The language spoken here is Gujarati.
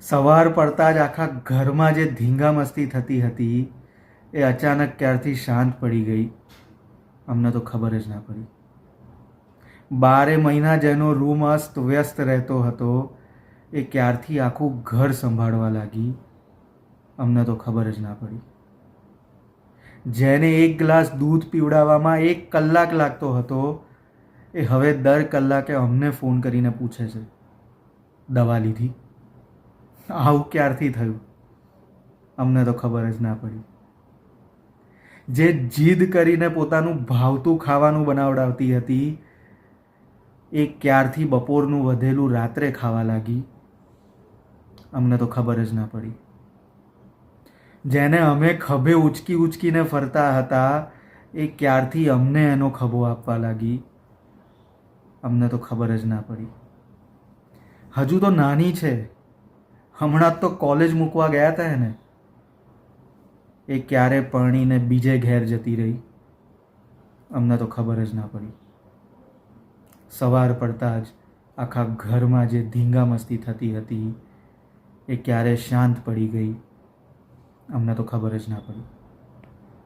સવાર પડતા જ આખા ઘરમાં જે ધીંગામસ્તી થતી હતી એ અચાનક ક્યારથી શાંત પડી ગઈ અમને તો ખબર જ ના પડી. 12 મહિના જેનો રૂમ અસ્ત વ્યસ્ત રહેતો હતો એ ક્યારથી આખું ઘર સંભાળવા લાગી અમને તો ખબર જ ના પડી. જેને એક ગ્લાસ દૂધ પીવડાવવામાં 1 કલાક લાગતો હતો એ હવે દર કલાકે અમને ફોન કરીને પૂછે છે, દવા લીધી? આવું ક્યારથી થયું અમને તો ખબર જ ના પડી. જે જીદ કરીને પોતાનું ભાવતું ખાવાનું બનાવડાવતી હતી એ ક્યારથી બપોરનું વધેલું રાત્રે ખાવા લાગી અમને તો ખબર જ ના પડી. જેને અમે ખભે ઉચકી ઉચકીને ફરતા હતા એ ક્યારથી અમને એનો ખભો આપવા લાગી અમને તો ખબર જ ના પડી. હજુ તો નાની છે, હમણાં જ તો કોલેજ મૂકવા ગયા હતા એને, એ ક્યારે પરણીને બીજે ઘેર જતી રહી અમને તો ખબર જ ના પડી. સવાર પડતા જ આખા ઘરમાં જે ધીંગામસ્તી થતી હતી એ ક્યારે શાંત પડી ગઈ અમને તો ખબર જ ના પડી.